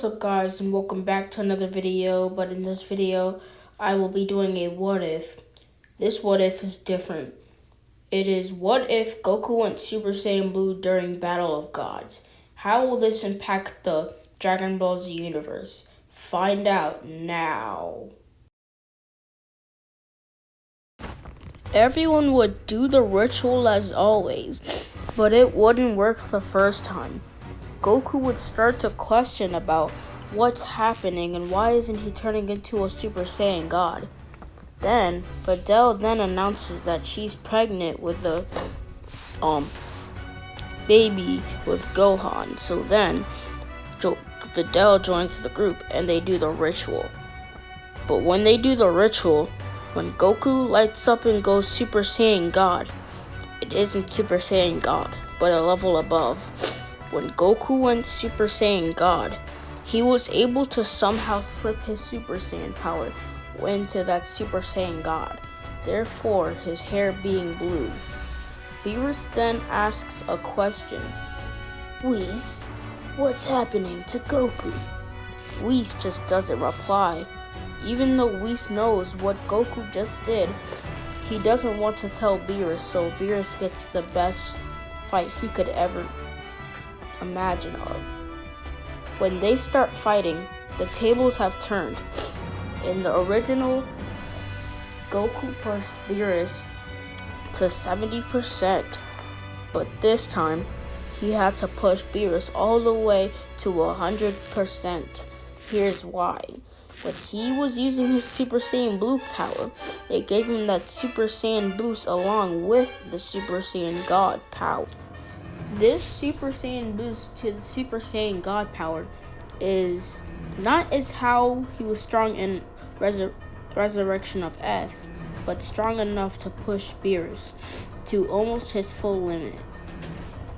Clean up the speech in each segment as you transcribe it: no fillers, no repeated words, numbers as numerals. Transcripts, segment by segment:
What's up guys, and welcome back to another video. But in this video I will be doing a what if. This what if is different. It is what if Goku went Super Saiyan Blue during Battle of Gods. How will this impact the Dragon Ball Z universe? Find out now. Everyone would do the ritual as always, but it wouldn't work the first time. Goku would start to question about what's happening and why isn't he turning into a Super Saiyan God. Then, Videl then announces that she's pregnant with a baby with Gohan. So then, Videl joins the group and they do the ritual. But when they do the ritual, when Goku lights up and goes Super Saiyan God, it isn't Super Saiyan God, but a level above. When Goku went Super Saiyan God, he was able to somehow slip his Super Saiyan power into that Super Saiyan God, therefore his hair being blue. Beerus then asks a question. Whis, what's happening to Goku? Whis just doesn't reply. Even though Whis knows what Goku just did, he doesn't want to tell Beerus, so Beerus gets the best fight he could ever imagine of. When they start fighting, the tables have turned. In the original, Goku pushed Beerus to 70%, but this time he had to push Beerus all the way to 100%. Here's why. When he was using his Super Saiyan Blue power, it gave him that Super Saiyan boost along with the Super Saiyan God power. This Super Saiyan boost to the Super Saiyan God power is not as how he was strong in Resurrection of F, but strong enough to push Beerus to almost his full limit.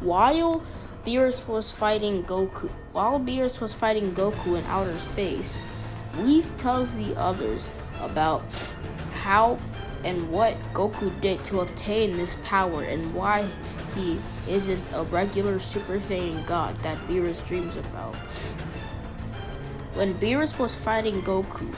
While Beerus was fighting Goku in outer space, Whis tells the others about how and what Goku did to obtain this power and why he isn't a regular Super Saiyan God that Beerus dreams about. When Beerus was fighting Goku,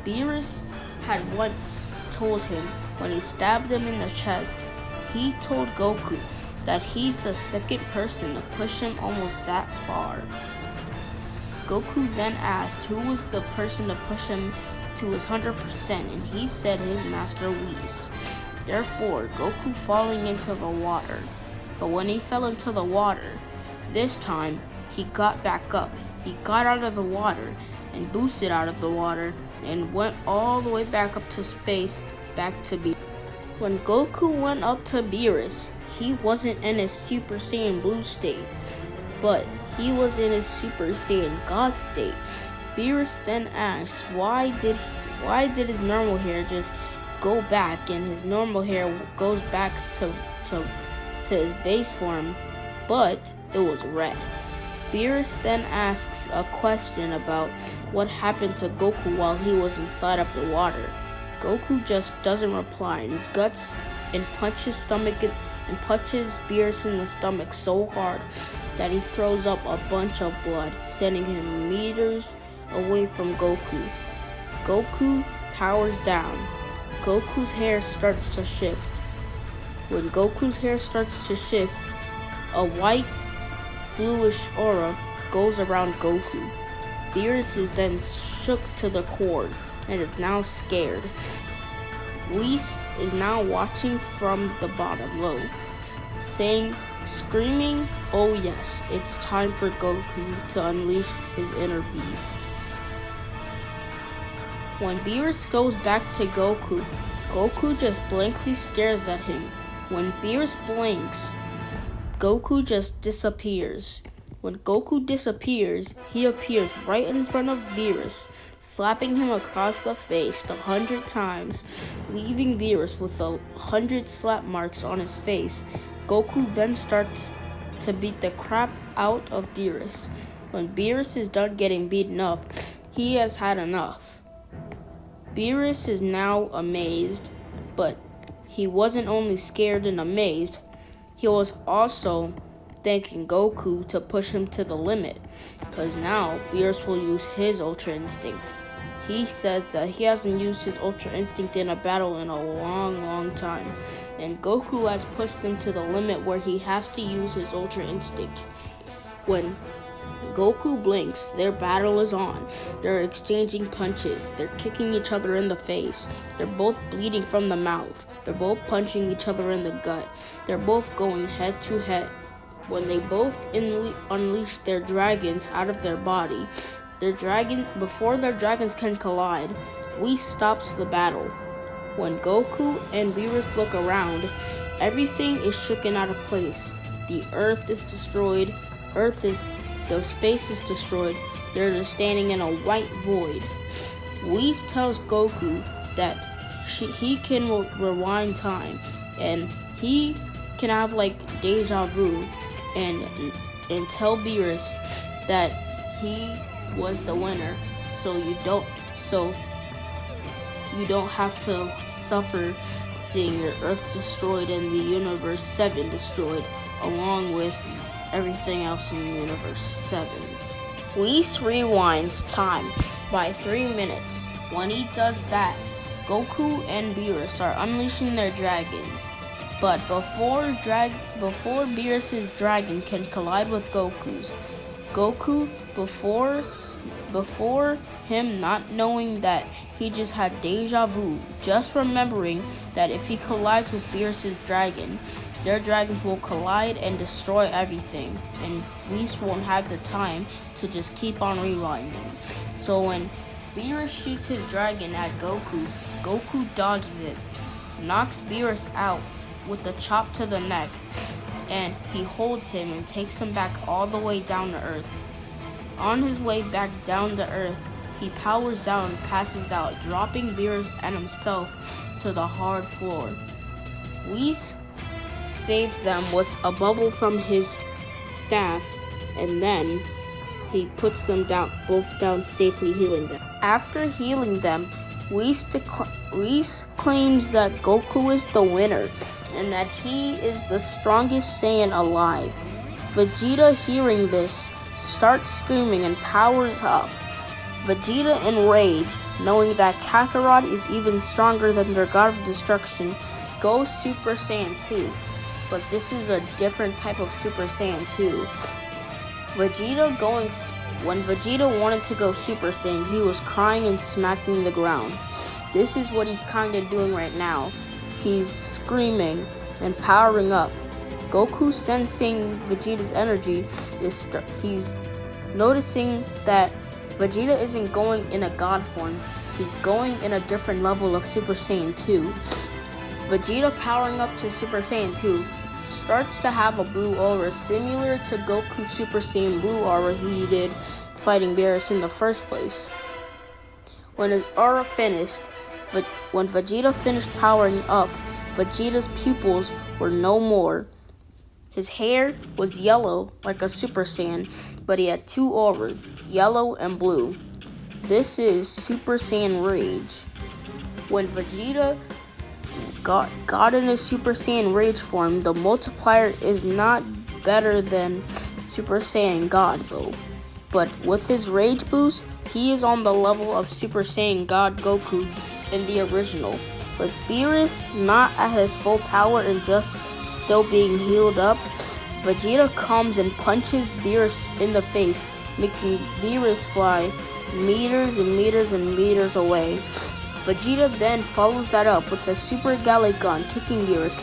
Beerus had once told him when he stabbed him in the chest, he told Goku that he's the second person to push him almost that far. Goku then asked who was the person to push him to his 100%, and he said his master Whis. Therefore, Goku falling into the water. But when he fell into the water, this time he got back up. He got out of the water and boosted out of the water and went all the way back up to space, back to Beerus. When Goku went up to Beerus, he wasn't in his Super Saiyan Blue state, but he was in his Super Saiyan God state. Beerus then asks why did his normal hair just go back, and his normal hair goes back to his base form, but it was red. Beerus then asks a question about what happened to Goku while he was inside of the water. Goku just doesn't reply and guts and punches Beerus in the stomach so hard that he throws up a bunch of blood, sending him meters away from Goku. Goku powers down. Goku's hair starts to shift. When Goku's hair starts to shift, a white bluish aura goes around Goku. Beerus is then shook to the core and is now scared. Whis is now watching from the bottom low, screaming, "Oh yes, it's time for Goku to unleash his inner beast." When Beerus goes back to Goku, Goku just blankly stares at him. When Beerus blinks, Goku just disappears. When Goku disappears, he appears right in front of Beerus, slapping him across the face 100 times, leaving Beerus with 100 slap marks on his face. Goku then starts to beat the crap out of Beerus. When Beerus is done getting beaten up, he has had enough. Beerus is now amazed, but he wasn't only scared and amazed, he was also thanking Goku to push him to the limit, because now Beerus will use his Ultra Instinct. He says that he hasn't used his Ultra Instinct in a battle in a long time, and Goku has pushed him to the limit where he has to use his Ultra Instinct. When Goku blinks, their battle is on. They're exchanging punches. They're kicking each other in the face. They're both bleeding from the mouth. They're both punching each other in the gut. They're both going head to head. When they both unleash their dragons out of their body, before their dragons can collide, Whis stops the battle. When Goku and Beerus look around, everything is shaken out of place. The earth is destroyed. The space is destroyed. They're just standing in a white void. Whis tells Goku that he can rewind time, and he can have like deja vu, and tell Beerus that he was the winner, so you don't have to suffer seeing your Earth destroyed and the Universe 7 destroyed, along with everything else in Universe 7. Whis rewinds time by 3 minutes. When he does that, Goku and Beerus are unleashing their dragons. But before Beerus' dragon can collide with Goku's, before him not knowing that he just had deja vu, just remembering that if he collides with Beerus' dragon, their dragons will collide and destroy everything, and Whis won't have the time to just keep on rewinding. So when Beerus shoots his dragon at Goku, Goku dodges it, knocks Beerus out with a chop to the neck, and he holds him and takes him back all the way down to Earth. On his way back down to Earth, he powers down and passes out, dropping Beerus and himself to the hard floor. Whis saves them with a bubble from his staff, and then he puts them both down safely, healing them. After healing them, Whis claims that Goku is the winner and that he is the strongest Saiyan alive. Vegeta, hearing this, starts screaming and powers up. Vegeta, in rage, knowing that Kakarot is even stronger than their God of Destruction, goes Super Saiyan 2. But this is a different type of Super Saiyan 2. When Vegeta wanted to go Super Saiyan, he was crying and smacking the ground. This is what he's kind of doing right now. He's screaming and powering up. Goku, sensing Vegeta's energy, he's noticing that Vegeta isn't going in a god form. He's going in a different level of Super Saiyan 2. Vegeta, powering up to Super Saiyan 2, starts to have a blue aura similar to Goku's Super Saiyan blue aura he did fighting Beerus in the first place. When his aura finished, when Vegeta finished powering up, Vegeta's pupils were no more. His hair was yellow like a Super Saiyan, but he had two auras, yellow and blue. This is Super Saiyan Rage. When Vegeta got in his Super Saiyan Rage form, the multiplier is not better than Super Saiyan God though. But with his Rage boost, he is on the level of Super Saiyan God Goku in the original. With Beerus not at his full power and just still being healed up, Vegeta comes and punches Beerus in the face, making Beerus fly meters and meters and meters away. Vegeta then follows that up with a Super Gallic Gun, kicking Beerus,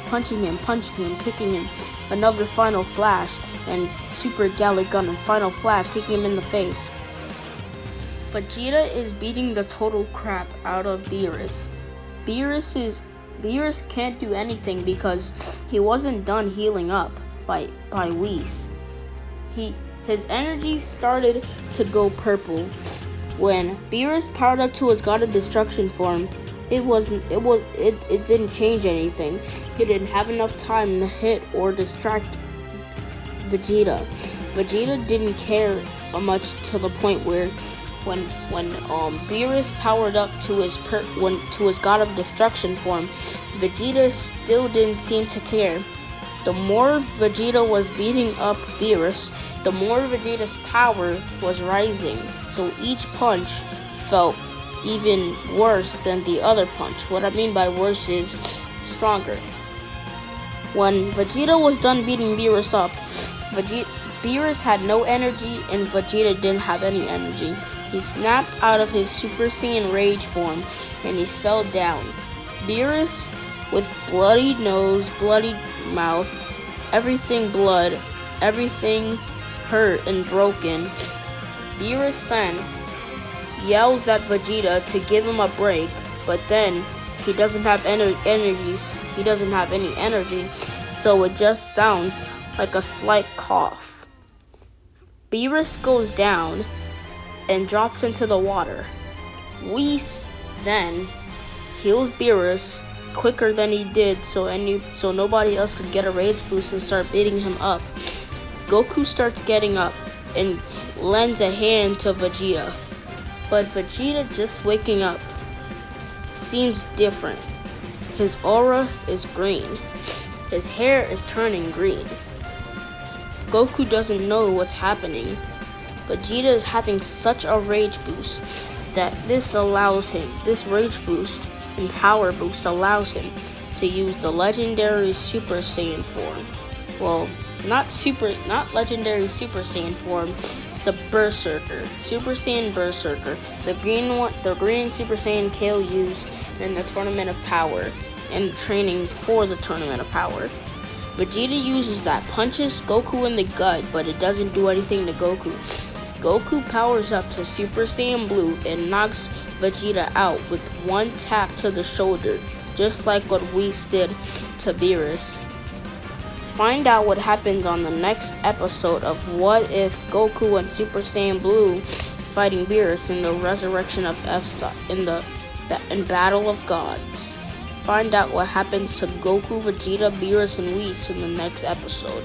punching him, kicking him, another Final Flash, and Super Gallic Gun and Final Flash, kicking him in the face. Vegeta is beating the total crap out of Beerus. Beerus can't do anything because he wasn't done healing up by Whis. His energy started to go purple. When Beerus powered up to his God of Destruction form, it didn't change anything. He didn't have enough time to hit or distract Vegeta. Vegeta didn't care much to the point where when Beerus powered up to his God of Destruction form, Vegeta still didn't seem to care. The more Vegeta was beating up Beerus, the more Vegeta's power was rising, so each punch felt even worse than the other punch. What I mean by worse is stronger. When Vegeta was done beating Beerus up, Beerus had no energy and Vegeta didn't have any energy. He snapped out of his Super Saiyan Rage form and he fell down. Beerus, with bloody nose, bloody mouth, everything blood, everything hurt and broken, Beerus then yells at Vegeta to give him a break, but then he doesn't have any energy, so it just sounds like a slight cough. Beerus goes down and drops into the water. Whis then heals Beerus quicker than he did, so nobody else could get a rage boost and start beating him up. Goku starts getting up and lends a hand to Vegeta, but Vegeta just waking up seems different. His aura is green. His hair is turning green. Goku doesn't know what's happening. Vegeta is having such a rage boost that this rage boost and power boost allows him to use the legendary Super Saiyan form. Well, not legendary Super Saiyan form, the Berserker, Super Saiyan Berserker, the green Super Saiyan Kale used in the Tournament of Power and training for the Tournament of Power. Vegeta uses that, punches Goku in the gut, but it doesn't do anything to Goku. Goku powers up to Super Saiyan Blue and knocks Vegeta out with one tap to the shoulder, just like what Whis did to Beerus. Find out what happens on the next episode of What If Goku and Super Saiyan Blue fighting Beerus in the resurrection of in Battle of Gods. Find out what happens to Goku, Vegeta, Beerus, and Whis in the next episode.